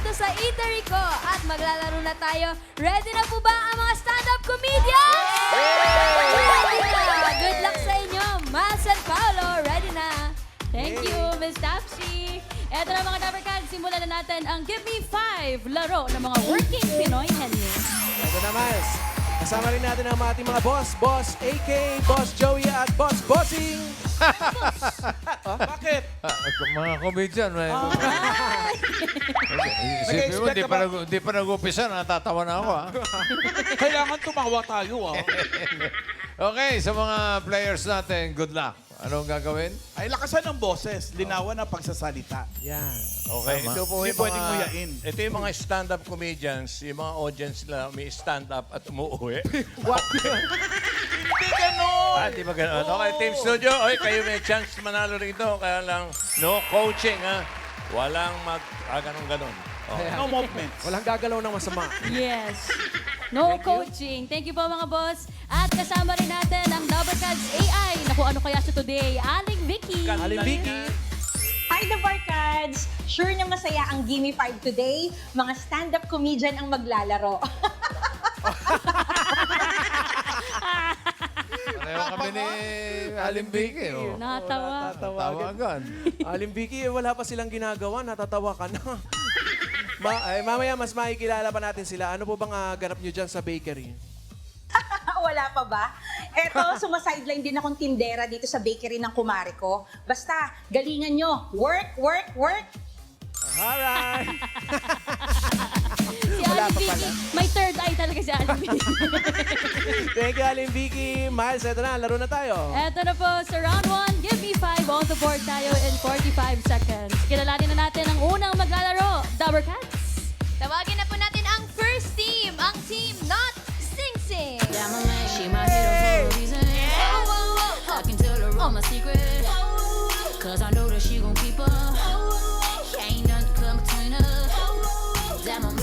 dito sa eatery ko at maglalaro na tayo. Ready na po ba ang mga stand-up comedians? Ready na! Good luck sa inyo, Mas and Paolo. Ready na? Thank you, Ms. Tapsi. Eto na mga Dabarkad, simulan na natin ang Give Me 5 laro ng mga working Pinoy henyo. Ito na, Miles. Kasama rin natin ang ating mga boss. Boss AK, Boss Joey at Boss Bossing. Bakit? Mga komedyan, may... Isipin mo, di pa nag-upisa, natatawa na ako, ha? Kailangan tumawa tayo, ah. Okay, sa mga players natin, good luck. Anong gagawin? Ay, lakasan ng boses. Linawan ng pagsasalita. Yan. Okay, ito po Hindi yung pwedeng mga... nguyain. Ito yung mga stand-up comedians, yung mga audience na may stand-up at umuuwi. What? Hindi ganon! Di ba ganun? Okay, Team Studio, oy, kayo may chance manalo rito. Kaya lang, no coaching, ha? Walang ganun-ganun. No movement. Walang gagalaw ng masama. Yes. No coaching. Thank you po mga boss. At kasama rin natin ang Dabarkad's AI. Naku, ano kaya siya today? Aling Vicky. Aling Vicky. Hi, The Barkads! Sure na masaya ang Gimme 5 today. Mga stand-up comedian ang maglalaro. Pareho kami ni Alim Vicky. Oh. Natawa. Tawagan. Aling Vicky, wala pa silang ginagawa. Natatawa ka na. Mamaya, mas makikilala pa natin sila. Ano po bang ganap nyo dyan sa bakery? Wala pa ba? Eto, sumasideline din akong tindera dito sa bakery ng kumare ko. Basta, galingan nyo. Work, work, work. Alright. Si Aling Vicky. May third eye talaga si Aling Vicky. Thank you, Aling Vicky. Miles, eto na. Laro na tayo. Eto na po sa round 1. Give me 5 on the board tayo in 45 seconds. Kilalanin na natin ang unang maglalaro. Dabarkads. Tawagin na po natin ang first team, ang Team Not Sing Sing. Yeah, my man, she my hero for a reason. I can tell her all my secrets. Cause I know that she gon' keep up. Ain't nothing come between us. Damn, I'm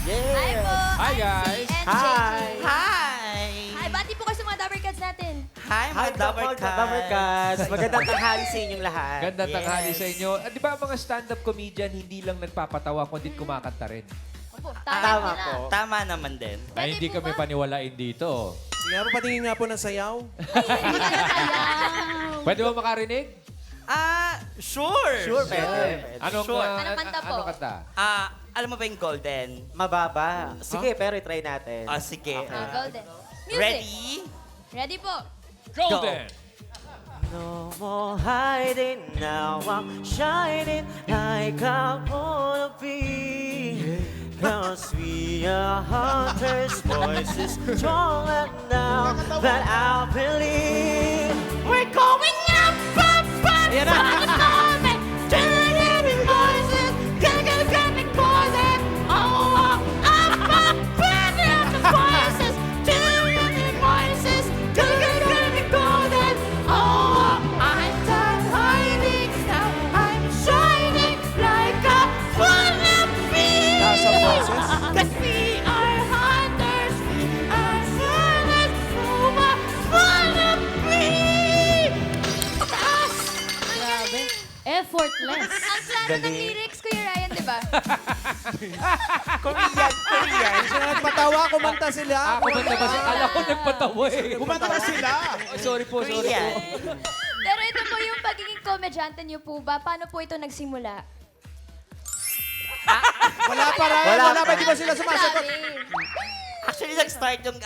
Hi po. Hi, I'm guys. Si and Hi. JJ. Hi! Hi, bati po kayo sa mga Dabarkads natin. Hi, mga Dabarkads. Magandang tanghali sa inyong lahat. Ganda tanghali Yes. sa inyo. Di ba ang mga stand-up comedian hindi lang nagpapatawa kundi kumakanta rin? Opo, Tama nila. po. Tama naman din. Ay, hindi kami paniwalain dito. Sige nga po, patingin nga po ng sayaw. Pwede ba makarinig? Sure! Sure, pwede. Anong, Sure. Anong kanta po? Anong kanta? Alam mo ba yung golden? Mababa. Sige, pero try natin. Sige. Golden. Music. Ready? Ready po. Golden! No more hiding, now I'm shining like I wanna be. Cause we are hunters, voices stronger now that I believe. We're going up, up, up, Ayan na. voices, gonna poison. Oh, up, up, voices, voices, gonna golden. Oh, I'm done hiding now, I'm shining like I wanna be. Nasa boses. Cause we are hunters, we are hunters, who I wanna be. Grabe. Effortless. Ang klaro ng lyrics, Kuya Ryan, di ba? Korean. Gusto na nagpatawa, kumanta sila. Kumanta ba siya? Alam ko nagpatawa eh. Kumanta na sila. Sorry po, sorry po. Korean. Pero ito po yung pagiging komedyante niyo po ba? Paano po ito nagsimula? Wala pa rin. Wala pa. Di ba sila sumasagot? Actually, nag-start yung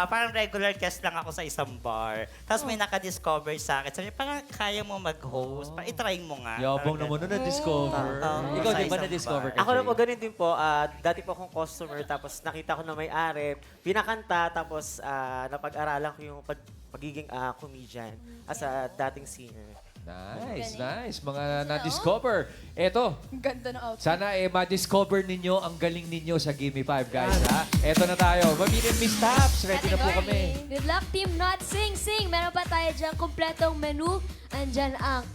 parang regular guest lang ako sa isang bar. Tapos may nakadiscover sa akin. Sabi, parang kaya mo mag-host. Parang itry mo nga. Yabang Parang naman na na-discover. Ikaw sa din ba isang na-discover bar. ka? Ako na po, ganun din po. Dati po akong customer, tapos nakita ko na may-ari, pinakanta, tapos napag-aralan ko yung pagiging comedian as a dating singer. Nice, nice. Mga na-discover. Eto, Ganda ng outfit. sana ma-discover ninyo ang galing ninyo sa Gimme 5, guys, ha? Eto na tayo. Mamili Miss Taps. Ready na po kami. Good luck, Team Not Sing Sing. Meron pa tayo dyan kompletong menu. Andyan ang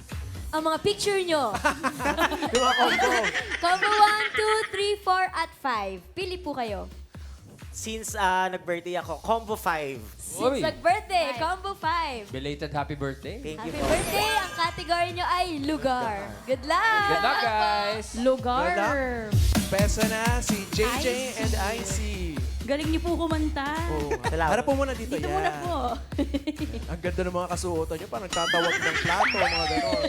mga picture nyo. Yung mga combo. Combo 1, 2, 3, 4, at 5. Pili po kayo. Since nag-birthday ako, combo 5. Since nag-birthday, combo 5. Belated happy birthday. Thank Happy you po. birthday! Ang category nyo ay lugar. Good luck! Good luck, guys. Lugar. Pesa na si JJ and IC. Galing niyo po kumanta. Oh, Salamat. harap po muna dito. Dito yan. muna po. Ang ganda ng mga kasuotan nyo. Parang nagtatawag ng plato, mga gano'n.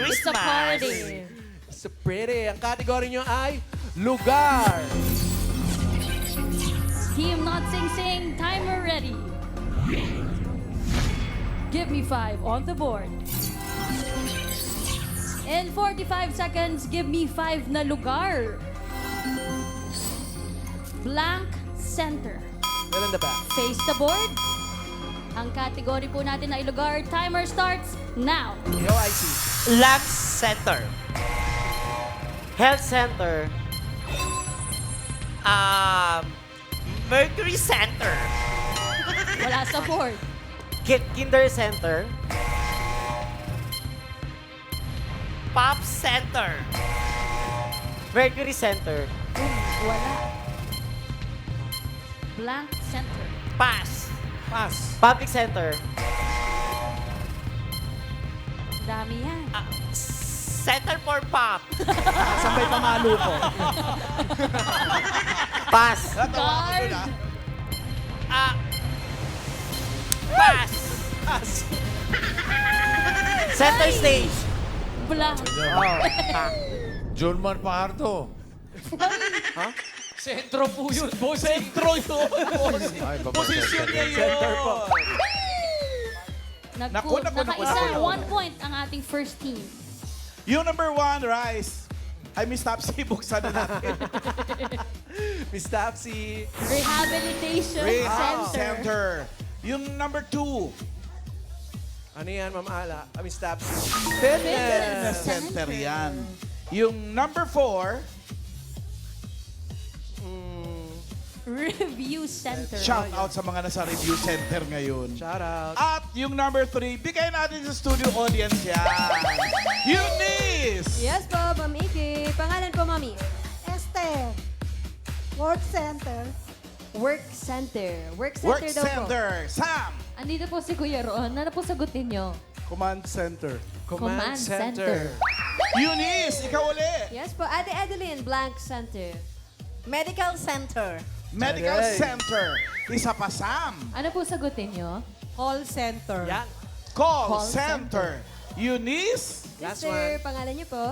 It's a party. So pretty. Ang kategory nyo ay lugar. Team Not Sing Sing, timer ready. Give me 5 on the board. In 45 seconds, give me 5 na lugar. Blank center. Well in the back. Face the board. Ang category po natin ay lugar. Timer starts now. Yo, IC. Lab Center. Health Center. Mercury Center. Wala sa board. Kinder Center. Pop Center. Mercury Center. Wala. Blank center. Pass. Pass. Public Center. Dami yan. Center for Pop. Sabay pamalo ko. Pass. Guard. Pass. Center Stage. Blank. Junman Pahardo. Sentro po yun, boss. Sentro yun. Ay, Posisyon niya yun. Center po. Naku, naku, Nakaisa, naku. 1 point ang ating first team. Yung number 1, Rice. Ay, Miss Topsy, buksan na natin. Miss Tapsy. Rehabilitation Rehab Center. Center. Yung number 2, Ano yan, Ma'am Ala? Miss Tapsy. Fitness Fitness. Center yan. Yung number 4, Review Center. shout out sa mga nasa review center ngayon. Shout out. At yung number 3, bigay natin sa studio audience yan. Eunice! Yes po, Ma'am Iki. Pangalan po, Mami? Esther. Work Center. Work Center. Work Center Work daw po. Center. Sam! Andito po si Kuya Ron. Ano po sagutin nyo? Command Center. Command Center. Eunice, ikaw uli. Yes po, Ate Adeline. Blank Center. Medical Center. Medical Aray. Center. Isa pa, Sam. Ano po sagutin nyo? Call Center. Yan. Call, Call Center. Eunice? Last Sir, one. pangalan niyo po?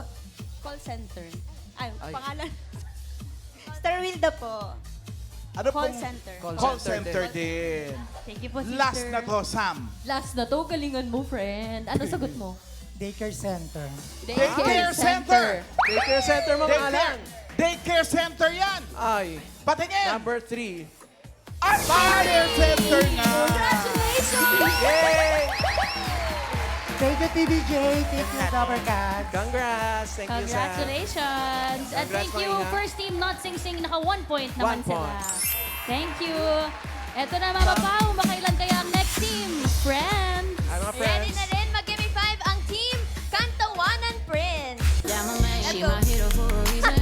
Call center. Ay, Ay. pangalan. Starwilda po. Ano Call pong- center. Call Center din. Thank you po, sister. Last na to, Sam. Last na to. Galingan mo, friend. Ano sagot mo? Daycare Center. Daycare Center. Daycare Center, Ma'am Ala. Daycare. Daycare Center yan. Ay. Patingin. Number 3. At Fire Center nga. Yay! Thank you, TVJ. Thank you, Dobercat. Congrats. Thank you, Sam. Congratulations. And Congrats, thank you, Marina. first team Not Sing Sing. Naka 1 point naman 1 sila. point. Thank you. Eto na, Mama Pao. Makailan kaya ang next team? Friends. Ay, mga Ready friends. na rin mag-give me 5 ang team Kantawanan Prince. Yeah, my man, she my hero for a reason.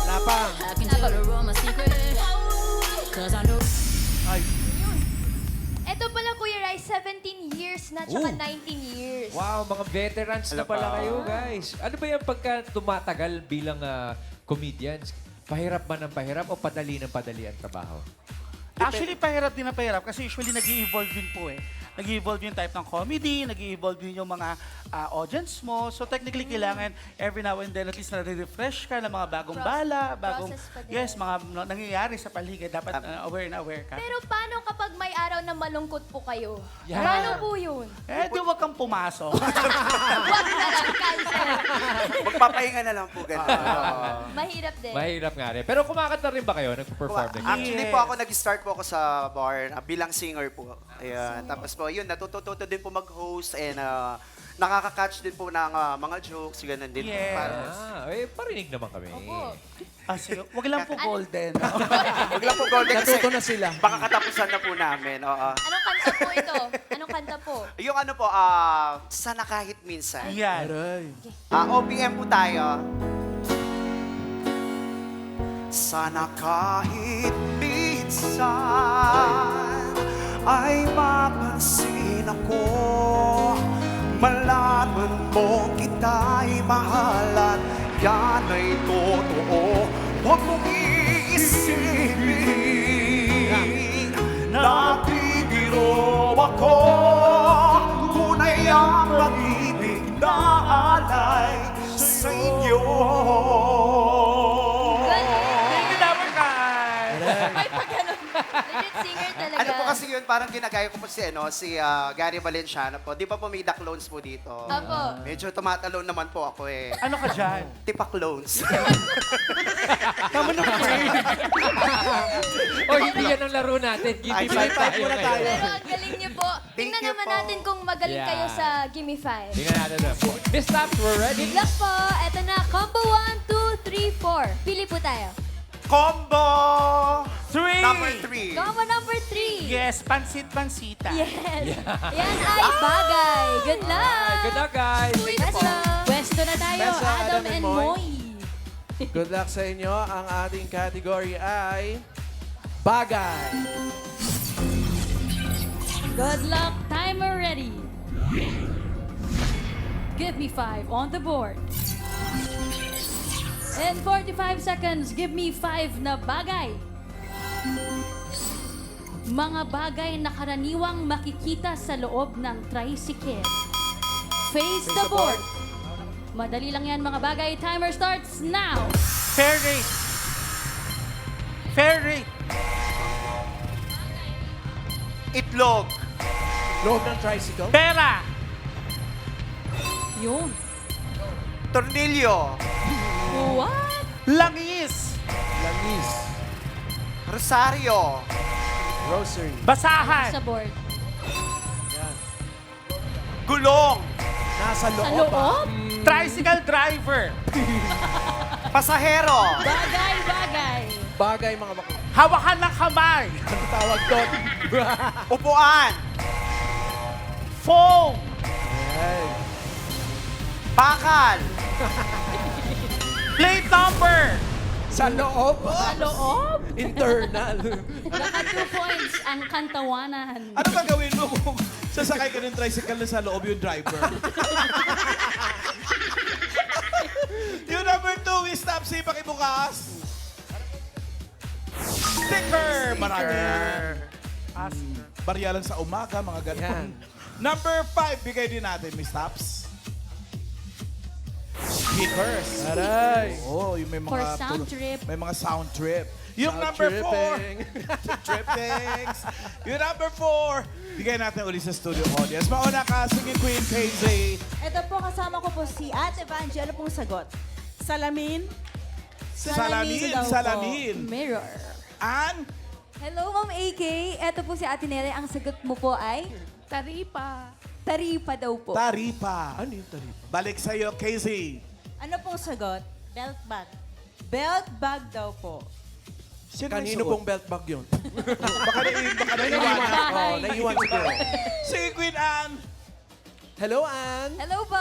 Lapang. I can tell her all my secrets. Cause I know. Ay. Ito pala, Kuya Rai, 17 years na, tsaka 19 years. Wow, mga veterans na pala kayo, guys. Ano ba yan pagka tumatagal bilang comedians? Pahirap ba ng pahirap o padali ng padali ang trabaho? Actually, pahirap din na pahirap kasi usually nag-i-evolve din po eh. Nag-i-evolve yung type ng comedy, nag-i-evolve din yung mga audience mo. So technically, kailangan every now and then at least na-refresh ka ng mga bagong bala, bagong, process pa din. yes, mga nangyayari sa paligid. Dapat aware na aware ka. Pero paano kapag may araw na malungkot po kayo? Yan. Paano po yun? Eh, di wag kang pumasok. Huwag na lang cancel. Magpapahinga na lang po ganun. Mahirap din. Mahirap nga rin. Pero kumakanta rin ba kayo? Nagpo-perform din kayo? Actually po ako nag-start po ako sa bar bilang singer po. Ayan. Tapos po yun, natututo din po mag-host and nakaka-catch din po ng mga jokes, ganun din. Yes. Eh, parinig naman kami. Sige, wag lang po golden. Huwag lang po golden kasi Natuto na sila. baka katapusan na po namin. Oo. Anong kanta po ito? Anong kanta po? Yung ano po, sana kahit minsan. Yan. Aray. OPM po tayo. Sana kahit minsan ay mapansin ako, malaman mo kita'y mahal at yan ay totoo. Huwag mong iisipin Nagbibiro ako Tunay ang pag-ibig na alay sa inyo May pagkaroon. Legit singer talaga. Ano po kasi yun, parang ginagaya ko po si, Gary Valenciano po. Di ba po may duck loans po dito? Opo. Medyo tumatalon naman po ako eh. Ano ka dyan? Tipak loans. Tama na po. O, hindi yan ang laro natin. Give me Ay, five five tayo muna ngayon. tayo. Pero ang galing niyo po. Thank Tingnan you naman po. natin kung magaling Yeah. kayo sa Gimme 5. Tingnan natin na po. Miss Taps, we're ready. Good luck po. Eto na, combo 1, 2, 3, 4. Pili po tayo. Combo 3. number 3. Combo number 3. Yes, pansit-pansita. Yes. Yan ay bagay. Good luck. Good luck, guys. Pwesto. Pwesto na tayo. Pwesto, Adam and Moy. Good luck sa inyo. Ang ating category ay bagay. Good luck. Timer ready. Give me 5 on the board. In 45 seconds, give me 5 na bagay. Mga bagay na karaniwang makikita sa loob ng tricycle. Face the board. Madali lang yan mga bagay. Timer starts now. Fair rate. Fair rate. Itlog. Loob ng tricycle. Pera. Yun. Tornilyo. What? Langis. Langis. Rosario. Grocery. Basahan. Sa board. Yan. Gulong. Nasa Sa loob. loob? Tricycle driver. Pasahero. Bagay, bagay. Bagay, mga bakla. Hawakan ng kamay. Ang tawag doon. Upuan. Phone. Ay. Bakal. Plate number. Sa loob. Sa loob? Internal. Naka 2 points ang kantawanan. Ano gagawin mo kung sasakay ka ng tricycle na sa loob yung driver? Yung number 2 is Top C, pakibukas. Sticker! Marami yan. Barya lang sa umaga, mga Yan. ganun. Number 5, bigay din natin, Miss Taps. Speakers. Aray. Oh, yung may mga For sound trip. May mga sound trip. Yung Sound number 4. tripping. Trippings. Yung number 4, bigay natin ulit sa studio audience. Mauna ka, singing Queen KZ. Ito po, kasama ko po si Ate Vanji. Ano pong sagot? Salamin? Salamin, daw po. salamin. Mirror. Ann? Hello, Ma'am AK. Eto po si Ate Nere. Ang sagot mo po ay? Taripa. Taripa daw po. Taripa. Ano yung taripa? Balik sa'yo, KZ. Ano pong sagot? Belt bag. Belt bag daw po. Sino may Kanino suot? pong belt bag yun? Baka naiwan. Oh, naiwan siguro. Sige, Queen Anne. Hello, Ann. Hello po.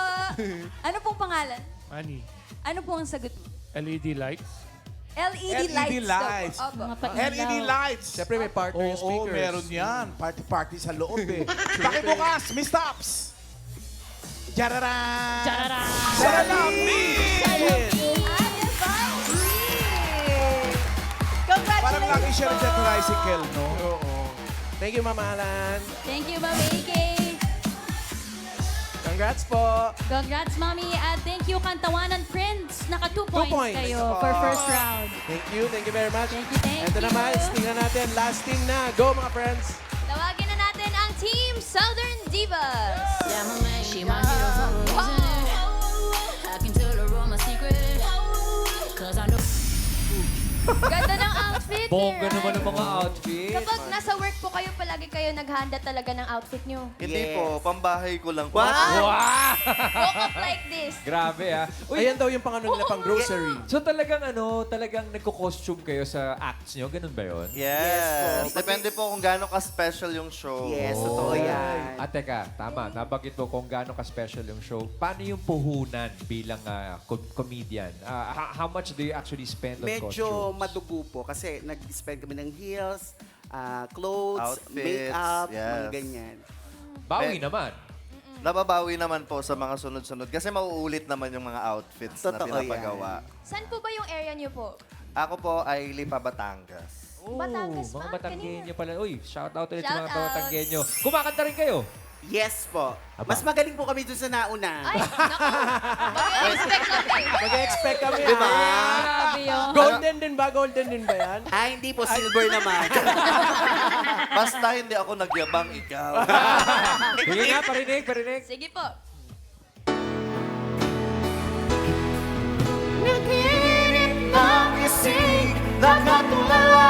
Ano pong pangalan? Money. Ano po ang sagot mo? LED lights. LED LED lights. lights. daw po. Opo. Mga pailaw. LED lights. Siyempre may partner yung Oo, speakers. meron yan. Party-party sa loob eh. Pakibukas, Miss Tops. Jararan! Tararan! Salamin! Ate Vanji! Parang lagi siya nagsa-tricycle, no? Oo. Thank you, Ma'am Alan. Thank you, Ma'am AK. Congrats po. Congrats, Mommy. At thank you, Kantawanan Prince. Naka 2 points, points. kayo for first round. Thank you very much. Thank you, thank Ito you. naman, tingnan natin. Last team na. Go, mga friends. Tawagin na natin ang Team Southern Divas. Yeah, my man, she my hero for a reason. I can tell her all my secret. Cause I know. Ganda ng outfit. Bongga Ryan. naman ang mga outfit. Kapag nasa work po kayo, palagi kayo naghanda talaga ng outfit nyo. Hindi po, pambahay ko lang po. Wow! Walk up like this. Grabe ah. Uy, Ayan daw yung pang ano nila, pang grocery. so talagang talagang nagko-costume kayo sa acts nyo? Ganun ba yun? Yes. Depende po kung gaano ka-special yung show. Yes, totoo yan. At teka, tama. Nabanggit mo kung gaano ka-special yung show. Paano yung puhunan bilang comedian? How much do you actually spend on Medyo costumes? madugo po kasi nag-spend kami ng heels, clothes, Outfits, makeup, yes. mga ganyan. Bawi naman. Nababawi naman po sa mga sunod-sunod kasi mauulit naman yung mga outfits na Totoo pinapagawa. Saan po ba yung area nyo po? Ako po ay Lipa, Batangas. Batangas mga pa, Batanggenyo pala. Uy, shout out ulit sa Shout mga out. Batanggenyo. Kumakanta rin kayo. Yes po. Mas magaling po kami dun sa nauna. Ay, naku. Mag-expect kami. Mag-expect kami. Diba? Grabe yun. Golden din ba? Golden din ba yan? Ay, hindi po. Silver naman. Basta hindi ako nagyabang ikaw. Sige nga, parinig. Sige po. Naginip ng isig, nakatulala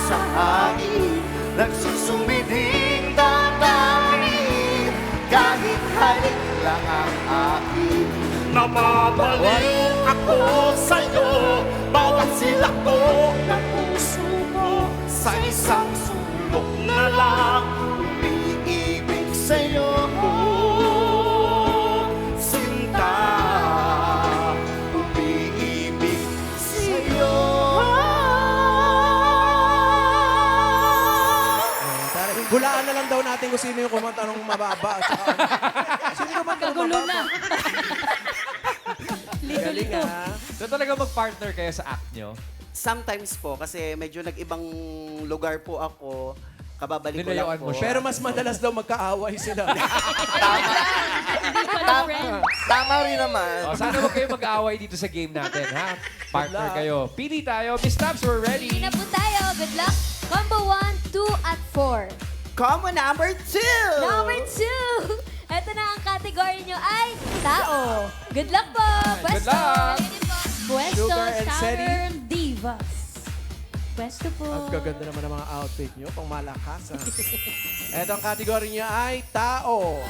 sa hangin, nagsusumiding damdamin, kahit halik lang ang akin. Namabalik ako sa'yo, bawat silakbo ng puso mo, sa isang sulok na lang, umiibig sa'yo. Sinta, umiibig sa'yo. Hulaan na lang daw natin kung sino yung kumanta ng mababa. At saka, sino yung kumanta ng Kagulo mababa? na. Galing ah. So talaga mag-partner kayo sa act nyo? Sometimes po, kasi medyo nag-ibang lugar po ako. Kababalik ko lang Nilayuan po. mo siya. Pero mas madalas daw magkaaway sila. Hindi pala friend. Tama rin naman. O, sana huwag kayo mag-aaway dito sa game natin, ha? Partner luck. kayo. Pili tayo. Miss Tabs, we're ready. Hindi na po tayo. Good luck. Combo 1, 2, at 4. Combo number 2! Number 2. Ito na ang category nyo ay tao. Good luck po. Pwesto. luck. Pwesto, Sugar and Southern Divas. Pwesto po. Ang gaganda naman ng mga outfit nyo, pang malakas. Ito ang kategory niya ay tao.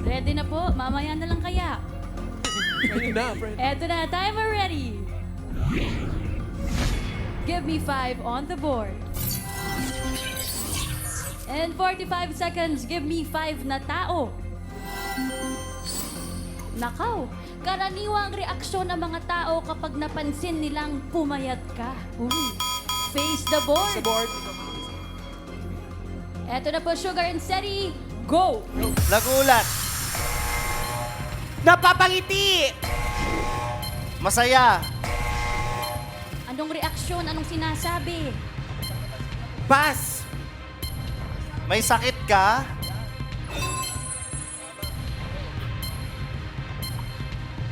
Ready na po. Mamaya na lang kaya. Ayun na, friend. Eto na. Timer ready. Give me 5 on the board. And 45 seconds, give me 5 na tao. Nakaw, karaniwang reaksyon ng mga tao kapag napansin nilang pumayat ka. Face the board. Sa board. Eto na po, Sugar and Steady. Go! Nagulat. Napapangiti. Masaya. Anong reaksyon? Anong sinasabi? Pass. May sakit ka?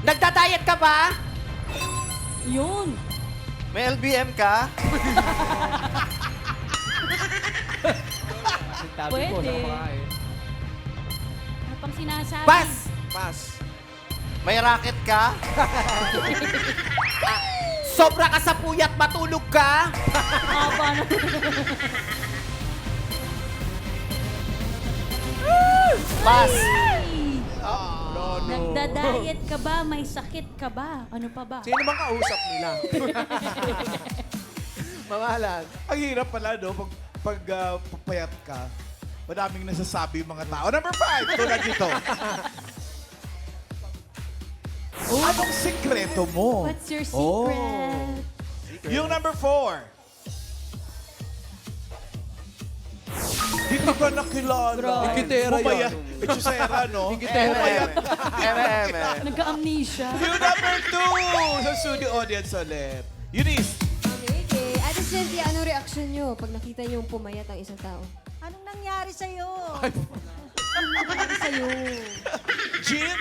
Nagda-diet ka ba? Yun. May LBM ka? Pwede. Ano pang sinasabi? Pass. Pass. May racket ka? Sobra ka sa puyat, matulog ka? Ah, paano? Pass. Ay! No, no. Nagda-diet ka ba? May sakit ka ba? Ano pa ba? Sino bang kausap nila? Mamahalan. Ang hirap pala, no? Pag papayat ka, madaming nasasabi yung mga tao. Number 5, tulad nito. Anong sikreto mo? What's your secret? Yung number 4. Hindi ka nakilala. Grabe. Ikitera Pumayat. yun. Ikitera, no? Ikitera Pumayat. Nagka-amnesia. Yung number 2 sa studio audience ulit. Eunice. Okay. Ate Cynthia, anong reaction nyo pag nakita nyo yung pumayat ang isang tao? Anong nangyari sa'yo? Sa'yo. Jean.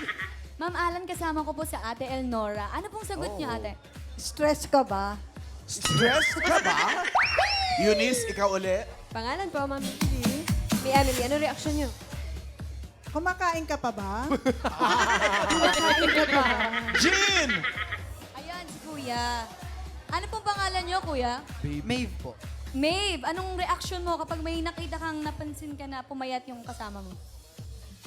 Ma'am Alan, kasama ko po sa ate Elnora. Ano pong sagot niyo, ate? Stress ka ba? Stress ka ba? Eunice, ikaw ulit. Pangalan po, Ma'am Emily. May Emily, anong reaction nyo? Kumakain ka pa ba? Kumakain ka ba? Jean. Ayan, si Kuya. Ano pong pangalan niyo, Kuya? Maeve po. Maeve, anong reaction mo kapag may nakita kang napansin ka na pumayat yung kasama mo?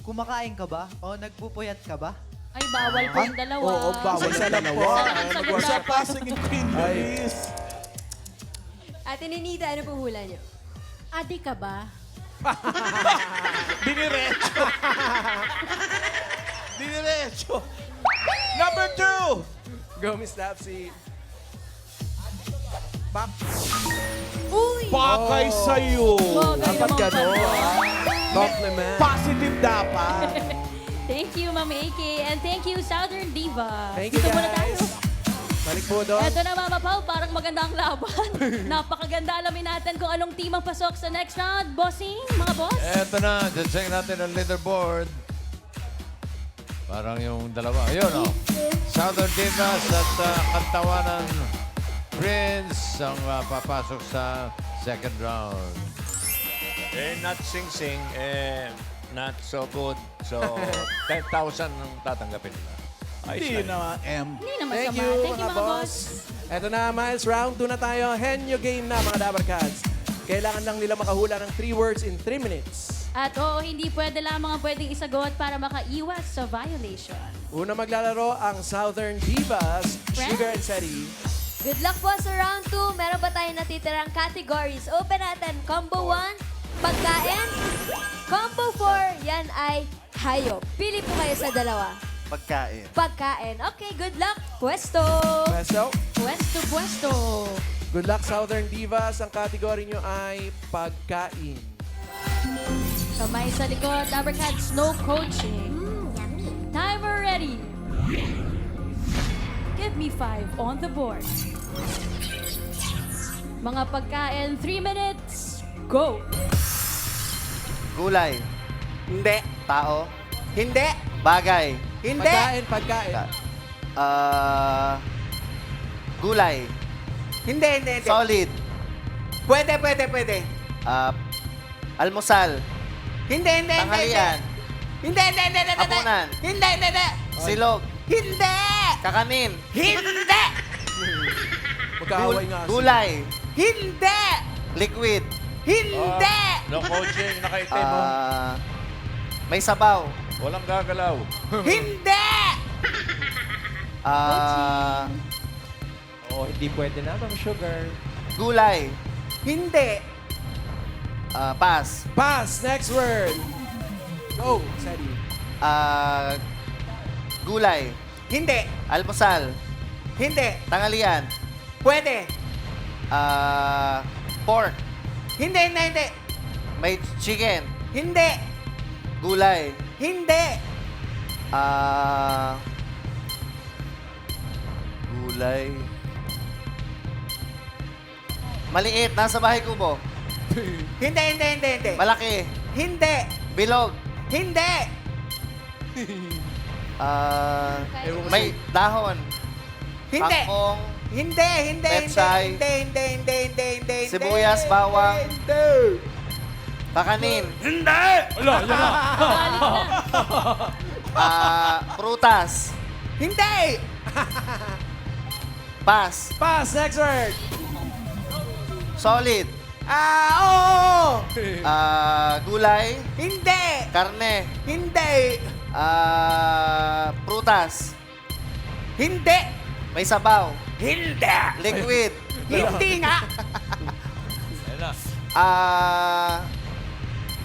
Kumakain ka ba? O nagpupuyat ka ba? Ay, bawal po yung dalawa. Oo, bawal sa dalawa. Sagot Sa dapat. passing in Queen Eunice. Ate Ninita, ano pong hula nyo? Adi ka ba? Diniretso. Diniretso. Number 2. Go, Miss Lapsy. Uy! Pakay sa'yo. Dapat gano'n. Compliment. Positive dapat. Thank you, Ma'am AK. And thank you, Southern Diva. Thank you, Dito muna tayo. guys. Balik po doon. Eto na Mama Pao, parang maganda ang laban. Napakaganda, alamin natin kung anong team ang pasok sa next round. Bossing, mga boss. Eto na, check natin ang leaderboard. Parang yung dalawa. Ayun, oh. Southern Divas at Kantawanan Prince ang papasok sa second round. Not sing-sing, not so good. So, 10,000 ang tatanggapin nila. Hindi naman, M. Hindi naman Thank sama. you, Thank you, mga mga boss. Eto na, Miles, round 2 na tayo. Henyo game na, mga Dabar Cats. Kailangan lang nila makahula ng 3 words in 3 minutes. At oo, hindi pwede lamang ang pwedeng isagot para makaiwas sa violation. Una maglalaro ang Southern Divas, Friends? Sugar and Seti. Good luck po sa round 2. Meron pa tayong natitirang categories. Open natin. Combo 1, pagkain. Combo 4, yan ay hayop. Pili po kayo sa dalawa. Pagkain. Pagkain. Okay, good luck. Pwesto. Peso. Pwesto, pwesto. Good luck, Southern Divas. Ang category nyo ay pagkain. Kamay sa likod, Dabber Cats, no coaching. Timer ready. Give me 5 on the board. Mga pagkain, 3 minutes, go. Gulay. Hindi. Tao. Hindi. Bagay. Hindi. Pagkain. Gulay. Hindi. Solid. Pwede. Almusal. Hindi. Tanghalian. Hindi. Hapunan. Hindi. Silog. Hindi. Kakanin. Hindi. Magkaaway nga. Gulay. Hindi. Liquid. Hindi. No coaching, nakaitim mo. May sabaw. Walang gagalaw. Hindi. Hindi pwede na, Ma'am Sugar. Gulay. Hindi. Pass. Pass. Next word. Go, Seti. Gulay. Hindi. Almusal. Hindi. Tanghalian. Pwede. Pork. Hindi. May chicken. Hindi. Gulay. Hindi. Gulay. Maliit. Nasa bahay kubo. Hindi. Malaki. Hindi. Bilog. Hindi. May dahon. Hindi. Kangkong. Hindi. Petsay. Hindi. Sibuyas, bawang. Hindi. Kakanin. Hindi. Wala, yan na. Prutas. Hindi. Pass. Pass. Next word. Solid. Oo. Gulay. Hindi. Karne. Hindi. Prutas. Hindi. May sabaw. Hindi. Liquid. Hindi nga.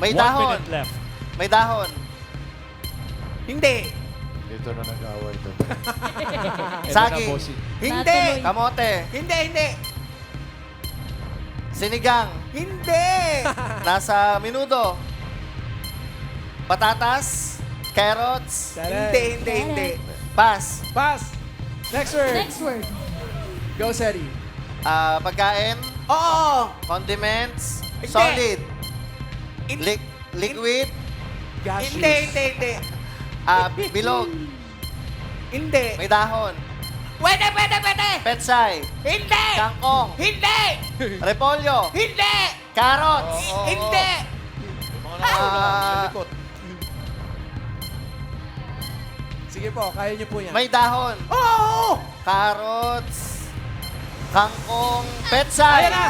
May dahon. left. May dahon. Hindi. Dito na nag-away ito. Saging. Hindi. Natuloy. Kamote. Hindi. Sinigang. Hindi. Nasa minuto. Patatas. Carrots. Hindi. Pass. Pass. Next word. Next word. Go, Seti. Pagkain. Oo. Condiments. Solid. Liquid. Gaseous. Hindi. Bilog. Hindi. May dahon. Pwede. Petsay. Hindi. Kangkong. Hindi. Repolyo. Hindi. Carrots. Hindi. Sige po, kaya niyo po yan. May dahon. Oo. Carrots. Kangkong. Petsay. Ayan na!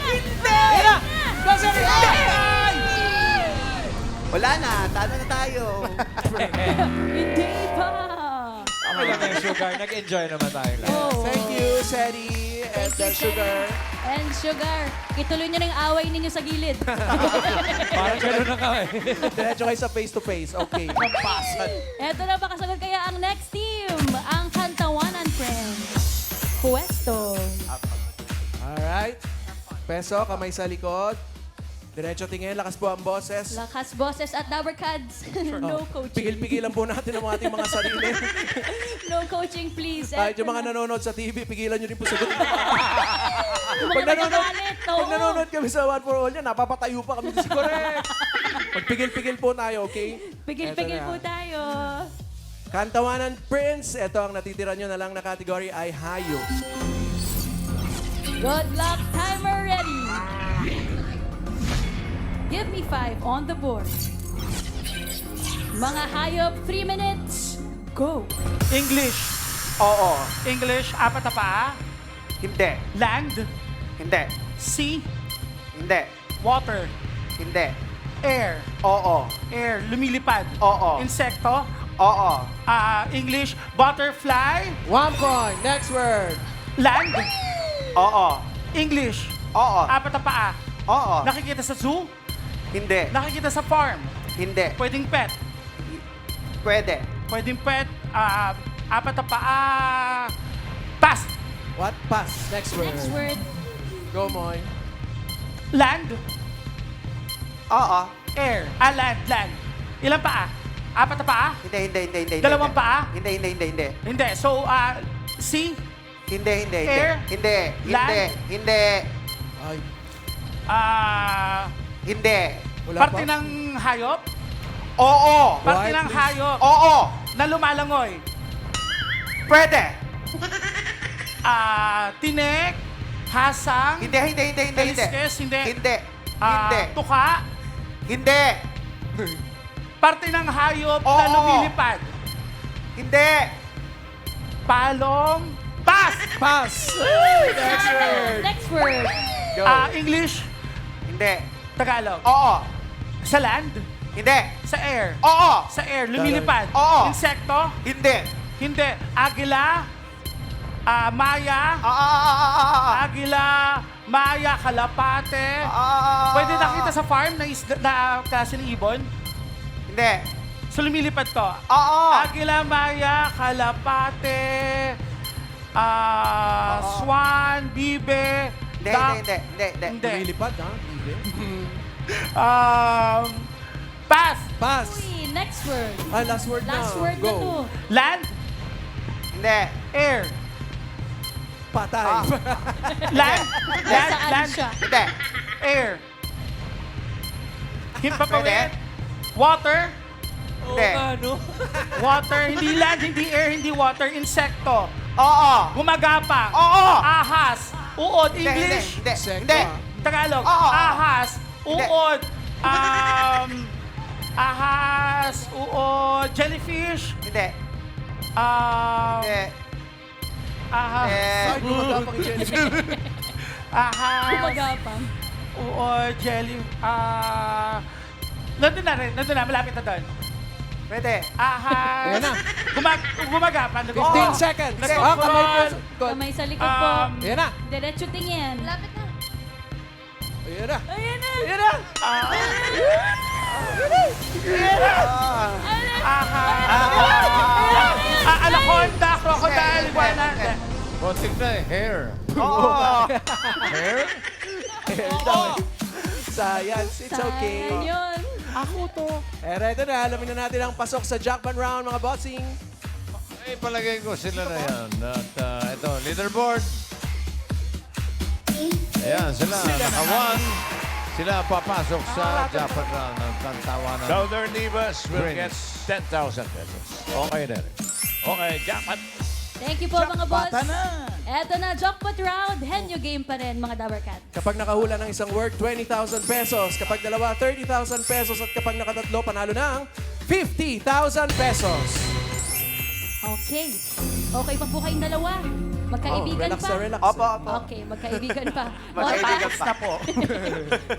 Hindi. Go, Seti! Wala na. Talo na tayo. Hindi pa. Okay lang yung Sugar. Nag-enjoy naman tayo lahat. Oh. Thank you, Seti and Sugar. And Sugar, ituloy niyo na yung away ninyo sa gilid. Parang gano'n na kami. Diretso kayo sa face-to-face. Okay. Pampasan. Eto na, makasagot kaya ang next team, ang Kantawanan Friends. Pwesto. Alright. Peso, kamay sa likod. Diretso tingin, lakas po ang boses. Lakas boses at Dabarkads. No coaching. Pigil-pigilan po natin ang ating mga sarili. No coaching, please. Kahit yung Eto mga na. nanonood sa TV, pigilan nyo rin po sagutin. Yung mga nagagalit, oo. Pag nanonood kami sa One for All yan, napapatayo pa kami. Correct! Pagpigil-pigil po tayo, okay? Pigil-pigil Eto po na. tayo. Kantawanan Prince. Ito ang natitira nyo na lang na category ay hayop. Good luck, timer ready. Give me 5 on the board. Mga hayop, 3 minutes. Go. English. Oo. English, apat na paa. Hindi. Land. Hindi. Sea. Hindi. Water. Hindi. Air. Oo. Air, lumilipad. Oo. Insekto. Oo. English, butterfly. 1 point. Next word. Land. Oo. English, Oo. apat na paa. Oo. Nakikita sa zoo. Hindi. Nakikita sa farm. Hindi. Pwedeng pet. Pwede. Pwedeng pet. Apat na paa. Pass. What? Pass. Next word. Next word. Go, Moy. Land. Oo. Air. Land. Ilang paa? Apat na paa? Hindi. Dalawang paa? Hindi. Hindi. So, sea. Hindi. Air? Hindi. Land? Hindi. Ay. Hindi. Wala Parte pa? ng hayop? Oo. Parte Right, ng please. hayop Oo. na lumalangoy? Pwede. Tinek? Hasang? Hindi. Kaliskes? Hindi. Hindi. Hindi. Tuka? Hindi. Parte ng hayop na Oo. lumilipad? Hindi. Palong? Pass! Pass. Next word. Next word. Go. English? Hindi. Tagalog? Oo. Sa land? Hindi. Sa air? Oo. Sa air, lumilipad? Oo. Insekto? Hindi. Hindi. Agila? Maya? Agila? Maya? Kalapate? Pwede nakita sa farm na klase ng ibon? Hindi. So lumilipad to? Oo. Agila, Maya, Kalapate, Swan, Bibe, Hindi. Lumilipad, ha? Hindi. Pass. Pass. Uy, next word. Ah, last word na. Last word Go. na to. Land? Hindi. Air? Patay. Land? Nasaan Land? siya? Hindi. Air? Pwede. Papawid? Water? Hindi. Water, hindi land, hindi air, hindi water, insekto. Oo. Gumagapang. Oo. Ahas. Uod. Hindi. English. Hindi. Tagalog. Oo. Ahas. Hindi. Uod. Ahas. Uod. Jellyfish. Hindi. Ahas. Ay, gumagapang yung jellyfish. Ahas. Gumagapang. Uod. Jelly. Nandun na. Malapit na doon. Pwede. Ahas. Ayan na. Gumagapang. 15 seconds. Ah, kamay po. Good. Kamay sa likod po. Ayan na. Diretso tingin. Lapit na. Ayan na. Ayan na. Ayan na. Anaconda, crocodile, iguana. Konting na eh. Hair. Oo. Hair? Science. It's okay. Ayan yun. Ako to. Ito na. Alamin na natin ang pasok sa jackpot round, mga bossing. Ay, palagay ko sila na yan. At ito, leaderboard. Ayan, sila. Naka-1. Sila papasok sa jackpot round ng Kantawanan. Southern Divas will get Prince. 10,000 pesos. Okay, Derek. Okay, jackpot. Thank you po mga boss. Eto na, jackpot round. Henyo game pa rin mga Dabarkat. Kapag nakahula ng isang word, 20,000 pesos. Kapag dalawa, 30,000 pesos. At kapag nakatatlo, panalo ng 50,000 pesos. Okay. Okay pa po kayong dalawa. Magkaibigan relax pa? na relax. Opo. Okay, magkaibigan pa. Magkaibigan pa. po.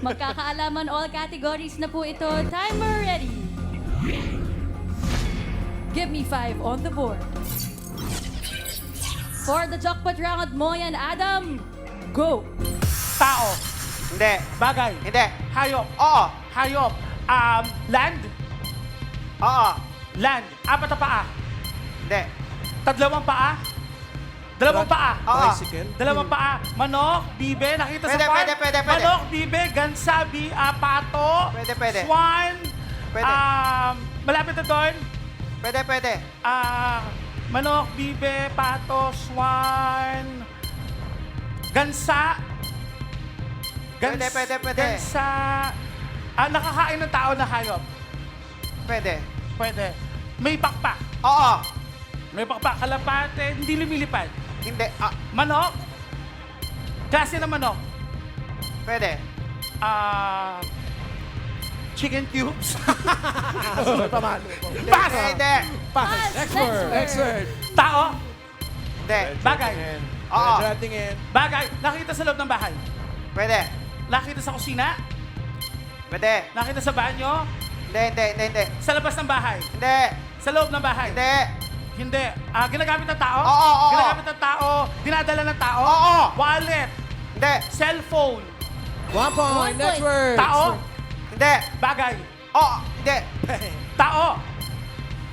Magkakaalaman all categories na po ito. Timer ready. Give me 5 on the board. For the jackpot round, Moy and Adam, go. Tao. Hindi. Bagay. Hindi. Hayop. Oo. Hayop. Land. Oo. Land. Apat na paa. Hindi. Tatlawang paa. Dalawang paa. Tricycle? Dalawang paa. Manok, bibe, nakita Pwede, sa farm. pwede. Manok, bibe, gansa, pato. Pwede. Swan. Pwede. Malapit na doon. Pwede. Manok, bibe, pato, swan. Gansa. Pwede. Gansa. Nakakain ng tao na hayop. Pwede. May pakpak. Oo. May pakpak. Kalapate, hindi lumilipad. Hindi. Manok. Klase ng manok. Pwede. Chicken cubes. Pass! Hindi. Pass. Next word. Tao. Hindi. Bagay. Oo. Medyo tingin. Bagay. Nakita sa loob ng bahay. Pwede. Nakita sa kusina. Pwede. Nakita sa banyo. Hindi. Sa labas ng bahay. Hindi. Sa loob ng bahay. Hindi. Ginagamit ng tao? Oo. Ginagamit ng tao. Dinadala ng tao? Oo. Wallet. Hindi. Cellphone. 1 point. Next word. Tao. Hindi. Bagay. Oo. Hindi. Tao.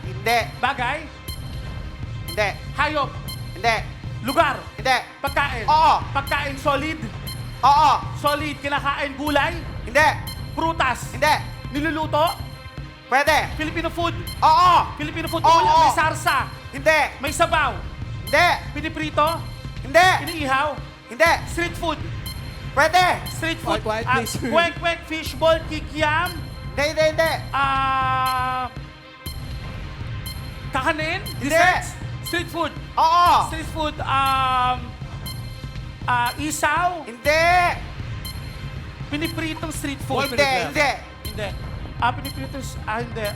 Hindi. Bagay. Hindi. Hayop. Hindi. Lugar. Hindi. Pagkain. Oo. Pagkain solid. Oo. Solid. Kinakain gulay. Hindi. Prutas. Hindi. Niluluto. Pwede. Filipino food. Oo. Filipino food. Oo. Ulam. May sarsa. Hindi. May sabaw. Hindi. Piniprito. Hindi. Iniihaw. Hindi. Street food. Pwede. Street food. Quiet, please. Kwek-kwek, fishball, kikiam. Hindi. Kakanin. Hindi. Desserts. Street food. Oo. Street food. Isaw. Hindi. Pinipritong street food. Hindi. Hindi. Pinipritong, hindi.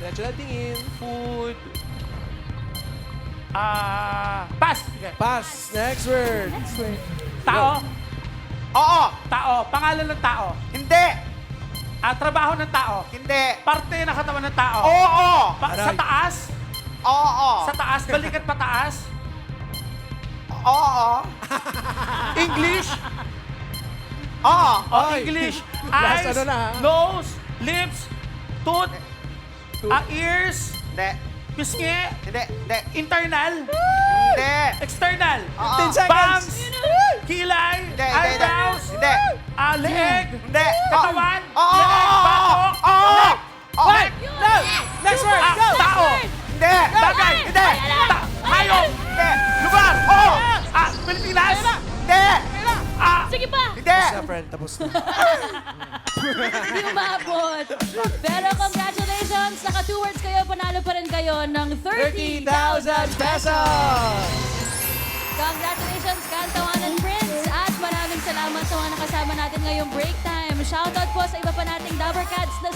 Medyo tingin. Food. Pass. Sige. Pass. Next word. Tao. Oo. Tao. Pangalan ng tao. Hindi. Trabaho ng tao. Hindi. Parte ng katawan ng tao. Oo. Sa taas. Oo. Sa taas. Balikat pataas. Oo. English. Oo. English. Last Eyes. ano na, ha? Nose. Lips. Tooth. Ears. Hindi. Pisngi. Hindi. Internal. Hindi. External. 15 seconds. Bangs. Kilay. Hindi. Eyebrows. Hindi. Leeg. Hindi. Katawan. Oo. Leeg. Batok. Oo. Wait. No. Next word. Go. Tao. Hindi. Bagay. Hindi. Hayop. Hindi. Lugar. Oo. Pilipinas. Hindi. Sige pa! Hindi. Sa friend, tapos na. Hindi umabot. Pero congratulations! Naka 2 words kayo, panalo pa rin kayo ng 30,000 pesos! Congratulations, Kantawanan Prince! At maraming salamat sa mga nakasama natin ngayong break time. Shoutout po sa iba pa nating Dabber Cats na